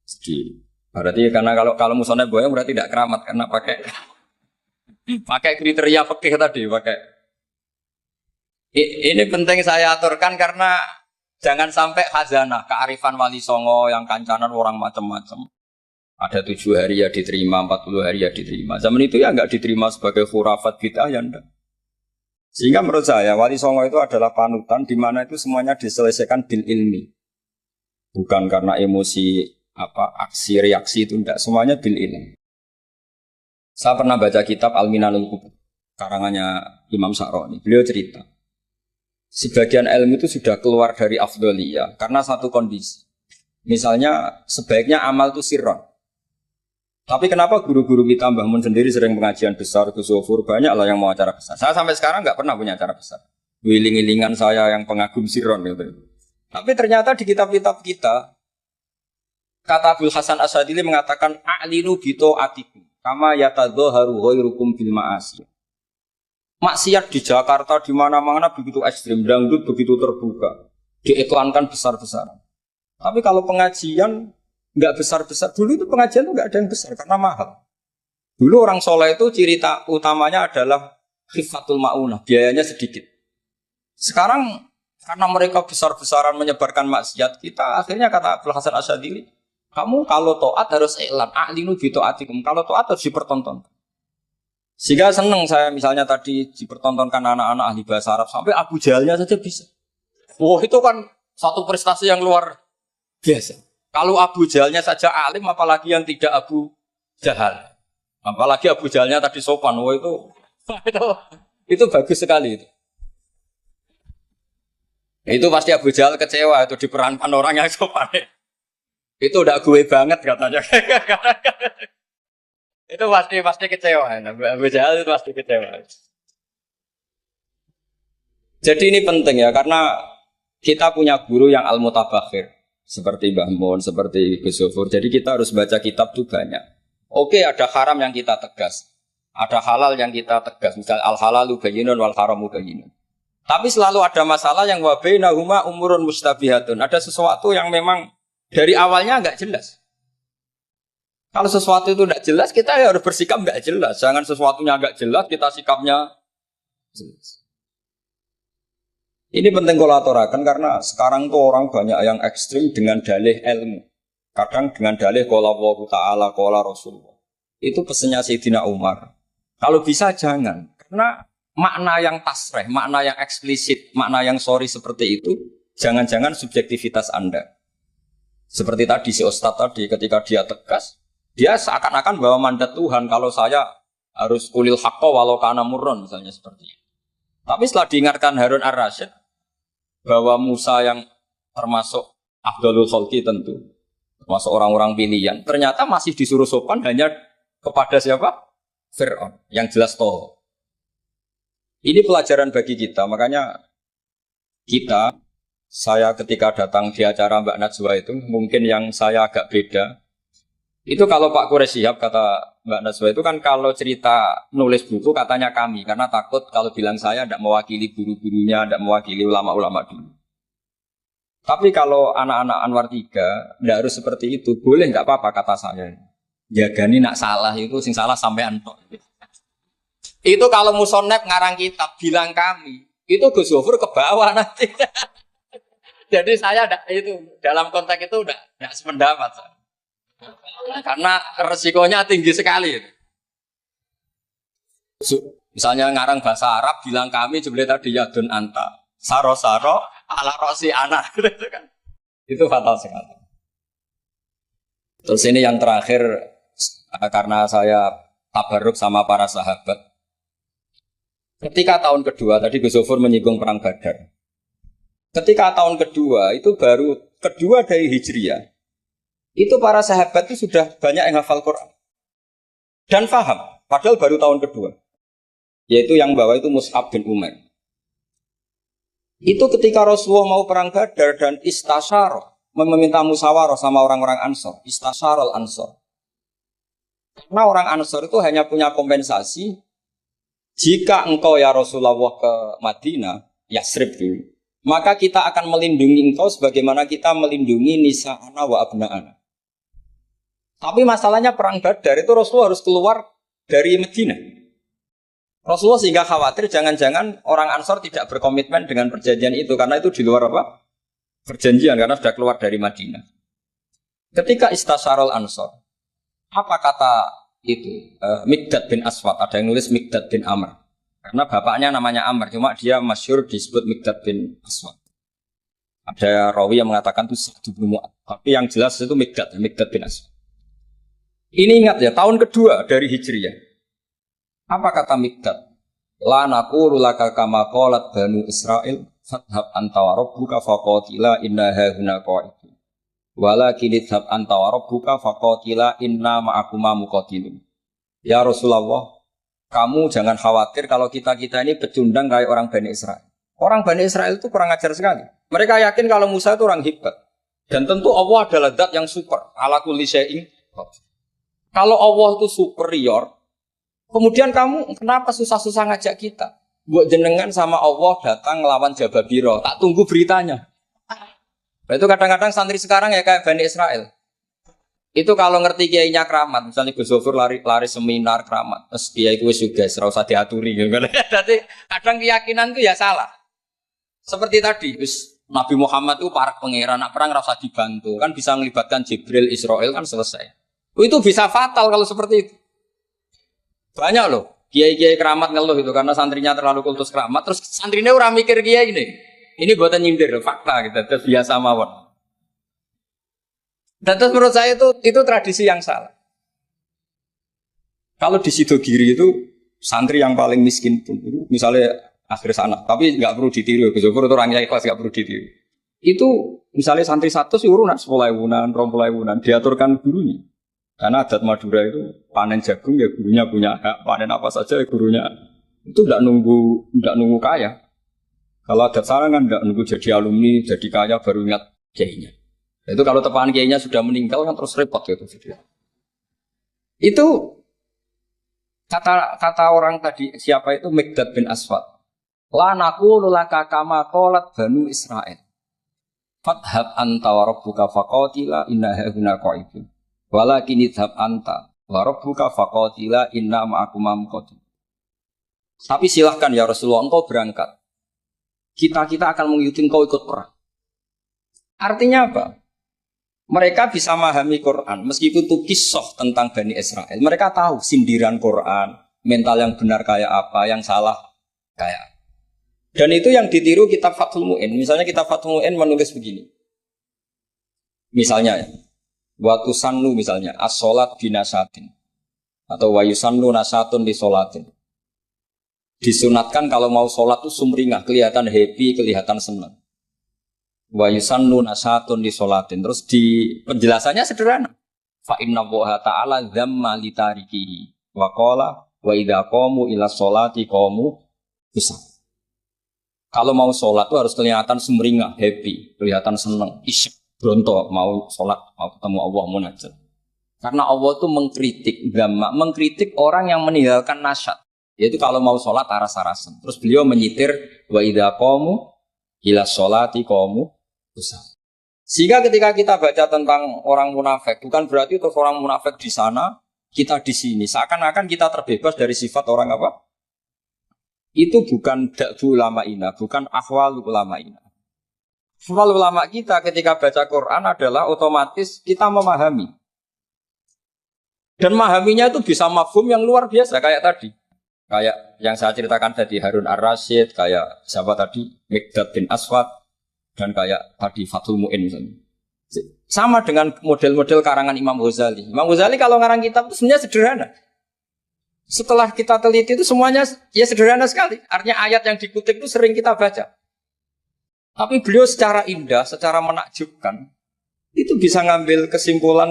Jadi berarti karena kalau musonya boyong berarti tidak keramat karena pakai kriteria fikih tadi, pakai. Ini penting saya aturkan karena jangan sampai khazanah, kearifan wali songo yang kancanan orang macam-macam. Ada 7 hari ya diterima, 40 hari ya diterima. Zaman itu ya nggak diterima sebagai khurafat bid'ah ya enggak. Sehingga menurut saya wali songo itu adalah panutan di mana itu semuanya diselesaikan bil ilmi. Bukan karena emosi aksi reaksi itu enggak, semuanya bil ilmi. Saya pernah baca kitab Al-Minanul Kubur karangannya Imam Sa'roni. Beliau cerita sebagian ilmu itu sudah keluar dari afdholiyah karena satu kondisi. Misalnya sebaiknya amal itu sirron. Tapi kenapa guru-guru kita Mbah Mun sendiri sering pengajian besar, Gus Zofur banyak lah yang mau acara besar. Saya sampai sekarang nggak pernah punya acara besar. Wiling-wilingan saya yang pengagum sirron gitu. Tapi ternyata di kitab-kitab kita kata Abdul Hasan Asadili mengatakan a'linu bito atikum kama yatadzaharu ghairukum bil ma'asi. Maksiat di Jakarta di mana-mana begitu ekstrim, dangdut begitu terbuka, diiklankan besar-besaran. Tapi kalau pengajian nggak besar-besar, dulu itu pengajian itu nggak ada yang besar karena mahal. Dulu orang soleh itu ciri utamanya adalah khifatul ma'unah, biayanya sedikit. Sekarang Karena mereka besar-besaran menyebarkan maksiat, kita akhirnya kata Abdul Hasan Asyadzili, kamu kalau taat harus iklan, a'linu bi taatikum. Kalau taat harus dipertontonkan. Sehingga seneng saya misalnya tadi dipertontonkan anak-anak ahli bahasa Arab sampai Abu Jahalnya saja bisa. Wah, itu kan satu prestasi yang luar biasa. Kalau Abu Jahalnya saja alim, apalagi yang tidak Abu Jahal. Apalagi Abu Jahalnya tadi sopan. Wah, itu bagus sekali itu. Itu pasti Abu Jahal kecewa itu diperankan orang yang sopan. Itu udah gue banget katanya. Itu pasti kecewa. Abu Jahal itu pasti kecewa. Jadi ini penting ya, karena kita punya guru yang al-mutabakhir seperti Mbah Mun, seperti Gus Zofur. Jadi kita harus baca kitab tuh banyak. Oke, ada haram yang kita tegas, ada halal yang kita tegas. Misal al-halalu bayyinun wal haramu bayyinun. Tapi selalu ada masalah yang wa bainahuma umurun mustabihatun. Ada sesuatu yang memang dari awalnya enggak jelas. Kalau sesuatu itu enggak jelas, kita harus bersikap enggak jelas. Jangan sesuatunya enggak jelas, kita sikapnya jelas. Ini penting kolaborakan karena sekarang tuh orang banyak yang ekstrim dengan dalih ilmu. Kadang dengan dalih qala Allahu ta'ala qala Rasulullah. Itu pesannya Sayyidina Umar. Kalau bisa jangan, karena makna yang tasreh, makna yang eksplisit, makna yang sorry seperti itu, jangan-jangan subjektivitas Anda. Seperti tadi si Ustadz tadi, ketika dia tegas, dia seakan-akan bawa mandat Tuhan, kalau saya harus kulil haqqa walau kana murron, misalnya seperti itu. Tapi setelah diingatkan Harun ar-Rasyid, bahwa Musa yang termasuk Afdalul Khalqi tentu, termasuk orang-orang pilihan, ternyata masih disuruh sopan hanya kepada siapa? Fir'aun, yang jelas toh. Ini pelajaran bagi kita, makanya saya ketika datang di acara Mbak Najwa itu, mungkin yang saya agak beda, itu kalau Pak Quraisy Shihab kata Mbak Najwa itu kan kalau cerita nulis buku katanya kami, karena takut kalau bilang saya tidak mewakili guru-gurunya, tidak mewakili ulama-ulama dulu. Tapi kalau anak-anak Anwar 3, tidak harus seperti itu, boleh nggak apa-apa kata saya. Jagani nak salah itu, sing salah sampai antok. Itu kalau musonep ngarang kitab bilang kami, itu Gus Zofur ke bawah nanti. Jadi saya itu dalam konteks itu udah sependapat. Karena resikonya tinggi sekali. Misalnya ngarang bahasa Arab bilang kami jebule tadi yadun anta, saro-saro ala rosi anak gitu kan. Itu fatal sekali. Terus ini yang terakhir karena saya tabarruk sama para sahabat. Ketika tahun kedua, tadi Gus Zofur menyinggung perang Badar. Ketika tahun kedua, itu baru kedua dari Hijriah. Itu para sahabat itu sudah banyak yang hafal Quran. Dan paham, padahal baru tahun kedua. Yaitu yang bawa itu Mus'ab bin Umair. Itu ketika Rasulullah mau perang Badar dan istasyarah, meminta musyawarah sama orang-orang Ansor. Istasyarah al-Ansor. Karena orang Ansor itu hanya punya kompensasi jika engkau ya Rasulullah ke Madinah, Yasrib dulu, maka kita akan melindungi engkau sebagaimana kita melindungi nisa'ana wa abna'ana. Tapi masalahnya perang Badar itu Rasulullah harus keluar dari Madinah. Rasulullah sehingga khawatir jangan-jangan orang Ansor tidak berkomitmen dengan perjanjian itu, karena itu di luar apa? Perjanjian, karena sudah keluar dari Madinah. Ketika istasyarul Ansor, apa kata itu Mikdad bin Aswad, ada yang nulis Mikdad bin Amr karena bapaknya namanya Amr, cuma dia masyhur disebut Mikdad bin Aswad. Ada rawi yang mengatakan itu Sa'd bin Mu'adz, tapi yang jelas itu Mikdad bin Aswad. Ini ingat ya, tahun kedua dari Hijriah. Apa kata Mikdad? La naqulu laka kama qalat Banu Israil fadhhab anta wa rabbuka faqatila inna hahuna qa'idun. Walakin idhab anta wa rabbuka faqatila inna ma'akuma muqatilun. Ya Rasulullah, kamu jangan khawatir kalau kita ini pecundang kayak orang Bani Israel. Orang Bani Israel itu kurang ajar sekali. Mereka yakin kalau Musa itu orang hebat. Dan tentu Allah adalah zat yang super. Ala kulli syai'in. Kalau Allah itu superior, kemudian kamu kenapa susah-susah ngajak kita? Buat jenengan sama Allah datang ngelawan Jababiro, tak tunggu beritanya. Itu kadang-kadang santri sekarang ya kayak Bani Israel. Itu kalau ngerti kiainya keramat, misalnya Gus Zofur lari seminar keramat, terus kiai itu juga serau usah diaturi gitu. Jadi kadang keyakinan itu ya salah. Seperti tadi, Nabi Muhammad itu para pangeran, nak perang rasa dibantu, kan bisa melibatkan Jibril, Israel kan selesai. Itu bisa fatal kalau seperti itu. Banyak loh, kiai-kiai keramat ngeluh itu karena santrinya terlalu kultus keramat, terus santrinya orang mikir kiai ini. Ini buatan nyindir, fakta gitu, terus biasa mawon. Dan terus menurut saya itu tradisi yang salah. Kalau di Sidogiri itu santri yang paling miskin pun, misalnya akhir sana, tapi nggak perlu ditiru. Betul itu orangnya ikhlas nggak perlu ditiru. Itu misalnya santri 100 urunan 10.000-an, 20.000-an diaturkan gurunya. Karena adat Madura itu panen jagung ya gurunya punya hak, panen apa saja ya gurunya. Itu nggak nunggu kaya. Kalau adat sana kan nggak nunggu jadi alumni, jadi kaya baru ingat kiainya. Itu kalau tepahan kiainya sudah meninggal kan terus repot gitu. Itu kata orang tadi siapa itu Mikdad bin Aswad. La naqulu laka kama qalat Banu Israil. Fadhab anta wa rabbuka faqatila inna hauna qa'idun. Walakin idhab anta wa rabbuka faqatila inna ma'akum muqatil. Tapi silahkan ya Rasulullah, engkau berangkat. Kita akan mengikuti engkau ikut perang. Artinya apa? Mereka bisa memahami Quran meskipun itu kisah tentang Bani Israel. Mereka tahu sindiran Quran, mental yang benar kayak apa, yang salah kayak apa. Dan itu yang ditiru kitab Fathul Mu'in. Misalnya kitab Fathul Mu'in menulis begini. Misalnya, waktu sannu misalnya, as-sholat binasatin. Atau wa yusannu nasatun di sholatin. Disunatkan kalau mau sholat itu sumringah, kelihatan happy, kelihatan senang. Wa yusannu nasatun di sholatin. Terus di penjelasannya sederhana. Fa inna Allaha ta'ala dzamma li tarikihi. Wa qala wa idza qamu ila sholati qamu kusala. Kalau mau sholat itu harus kelihatan sumringah, happy, kelihatan senang, isyik, bronto, mau sholat, mau ketemu Allah, munajat. Karena Allah itu mengkritik orang yang meninggalkan nasyat. Yaitu kalau mau sholat aras-arasan. Terus beliau menyitir wa idza qamu ila sholati qamu kusala. Sehingga ketika kita baca tentang orang munafik, bukan berarti terus orang munafik di sana, kita di sini. Seakan-akan kita terbebas dari sifat orang apa? Itu bukan da'bu ulama'ina, bukan ahwal ulama'ina. Ahwal ulama kita ketika baca Quran adalah otomatis kita memahami. Dan memahaminya itu bisa mafhum yang luar biasa, kayak tadi. Kayak yang saya ceritakan tadi, Harun ar-Rasyid, kayak siapa tadi, Mikdad bin Aswad, dan kayak tadi Fathul Mu'in misalnya. Sama dengan model-model karangan Imam Ghazali. Imam Ghazali kalau ngarang kitab itu sebenarnya sederhana. Setelah kita teliti itu semuanya ya sederhana sekali. Artinya ayat yang dikutip itu sering kita baca. Tapi beliau secara indah, secara menakjubkan, itu bisa ngambil kesimpulan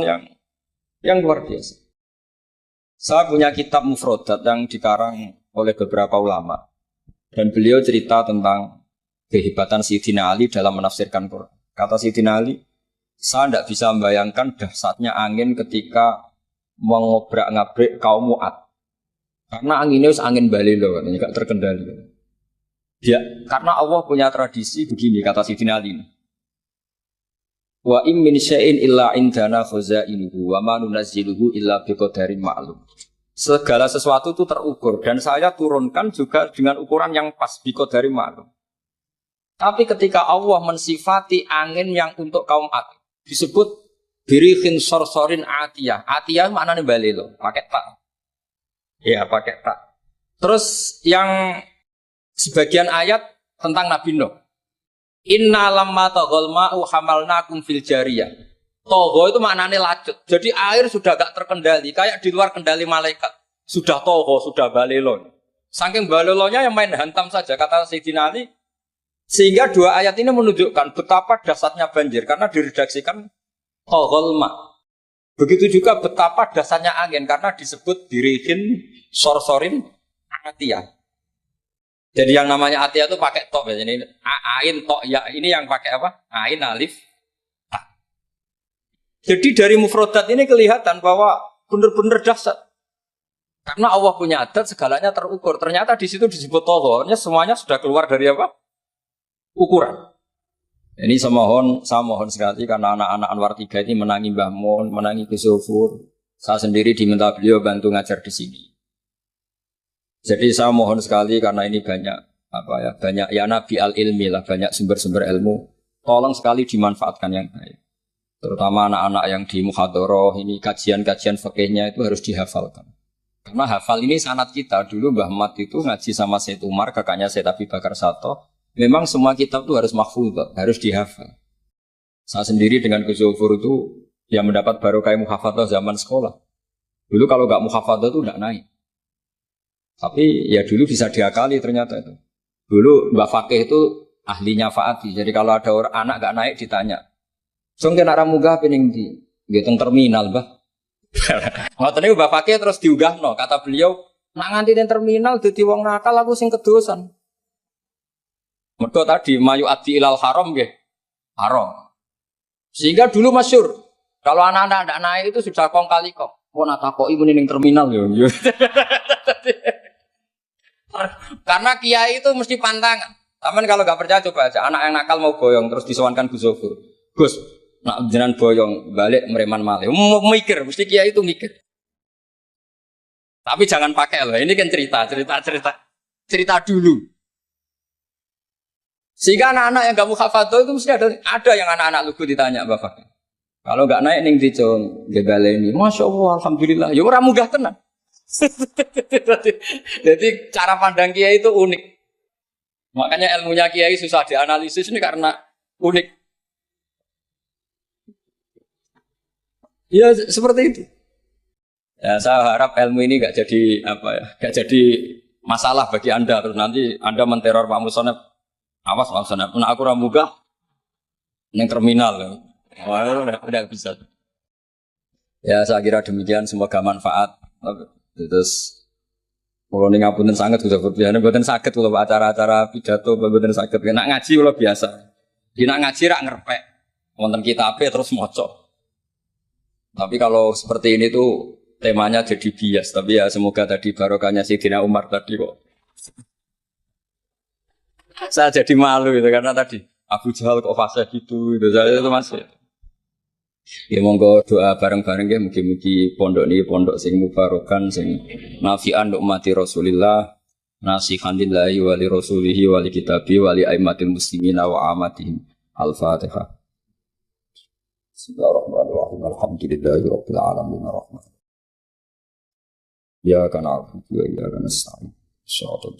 yang luar biasa. Saya punya kitab Mufrodat yang dikarang oleh beberapa ulama. Dan beliau cerita tentang kehebatan Sayyidina Ali dalam menafsirkan Quran. Kata Sayyidina Ali, saya tidak bisa membayangkan dahsyatnya angin ketika mengobrak-ngabrik kaum Mu'ad. Karena anginnya angin balilo, katanya gak terkendali. Ya, karena Allah punya tradisi begini, kata Sayyidina Ali. Wa im min syai'in illa indana khazainuhu wa ma nunazziluhu illa biqadarin ma'lum. Segala sesuatu itu terukur dan saya turunkan juga dengan ukuran yang pas biqadarin ma'lum. Tapi ketika Allah mensifati angin yang untuk kaum Ad disebut birikhin sorsorin atiyah. Atiyah maknanya balilo, pakai tak. Ya pakai tak. Terus yang sebagian ayat tentang Nabi Nuh. Inna lamma taghal ma'u hamalnakum fil jariyah. Togho itu maknanya lacut. Jadi air sudah gak terkendali, kayak di luar kendali malaikat. Sudah togho, sudah balelo. Saking balelonya yang main hantam saja kata Sayyidina Ali. Sehingga dua ayat ini menunjukkan betapa dahsyatnya banjir karena diredaksikan taghal ma'. Begitu juga betapa dasarnya angin karena disebut dirihin sorsorin atiyah. Jadi yang namanya atiyah itu pakai tok ya. Ini ain tok ya. Ini yang pakai apa? Ain alif ta. Jadi dari mufrodat ini kelihatan bahwa benar-benar dahsyat. Karena Allah punya adat segalanya terukur. Ternyata di situ disebut tohornya semuanya sudah keluar dari apa? Ukuran. Ini saya mohon sekali karena anak-anak Anwar 3 ini menangi Mbah Mun, menangi Gus Sufur. Saya sendiri diminta beliau bantu ngajar di sini. Jadi saya mohon sekali karena ini banyak apa ya banyak ya nabi al ilmi lah, banyak sumber-sumber ilmu. Tolong sekali dimanfaatkan yang baik. Terutama anak-anak yang di muhadharah ini kajian-kajian fikihnya itu harus dihafalkan. Karena hafal ini sanad kita. Dulu Mbah Mat itu ngaji sama Said Umar, kakaknya Said Abi Bakar Sato. Memang semua kitab itu harus mahfudz, harus dihafal. Saya sendiri dengan Gus Zofur itu yang mendapat barokah muhafadzah zaman sekolah. Dulu kalau nggak muhafadzah itu nggak naik. Tapi ya dulu bisa diakali ternyata itu. Dulu Mbak Fakih itu ahlinya Faati. Jadi kalau ada orang anak nggak naik ditanya. Sungkin arah munggah pening di gitu terminal, Mbah. Ngoten niku Mbak Fakih terus diunggahno. Kata beliau, nak nganti ning terminal dadi wong nakal aku sing kedosan. Mergo tadi mayu adi ilal haram nggih. Haram. Sehingga dulu masyhur. Kalau anak-anak tidak naik itu sudah kong kali kong. Mau natakoki muni ning terminal yo. Karena kiai itu mesti pantangan. Tapi kalau nggak percaya coba aja. Anak yang nakal mau boyong terus disowankan Gus Zofur. Gus, nak jenengan boyong balik mereman malih. Mau mikir, mesti kiai itu mikir. Tapi jangan pakai loh. Ini kan cerita dulu. Sehingga anak-anak yang nggak muhafadzah itu mesti ada yang anak-anak lugu ditanya Bapak. Kalau nggak naik ning dicon gebale ini, masya Allah, alhamdulillah. Ya orang munggah tenang. Jadi cara pandang kiai itu unik. Makanya ilmunya kiai susah dianalisis ini karena unik. Ya seperti itu. Ya saya harap ilmu ini nggak jadi apa ya, nggak jadi masalah bagi anda. Terus nanti anda menteror Pak Musonef. Awas Pak Musonef, nah aku ramuga neng terminal. Wah, udah bisa. Ya saya kira demikian, semoga manfaat. Terus kalau ning ngapunten sangat sudah berbiasa, mboten saged kalau acara-acara pidato mboten saged. Nek ngaji kalau biasa. Nek ngaji rak ngerpek. Wonten kitabe terus maca. Tapi kalau seperti ini tuh temanya jadi bias. Tapi ya semoga tadi barokahnya Sayyidina Umar tadi kok. Saya jadi malu itu karena tadi Abu Jahal kok fase gitu. Saya itu masih. Ya monggo doa bareng-bareng ya mugi-mugi pondok ini pondok sing mubarokan sing nafi'an ummati Rasulillah nasihan lillahi wa li rasulihi wa li kitabi wa li aimatil muslimin wa amatihim. Al-Fatihah. Bismillahirrahmanirrahim. Alhamdulillahi rabbil alamin arrahman. Ya kana na'budu wa iyyaka nasta'in. Shallatu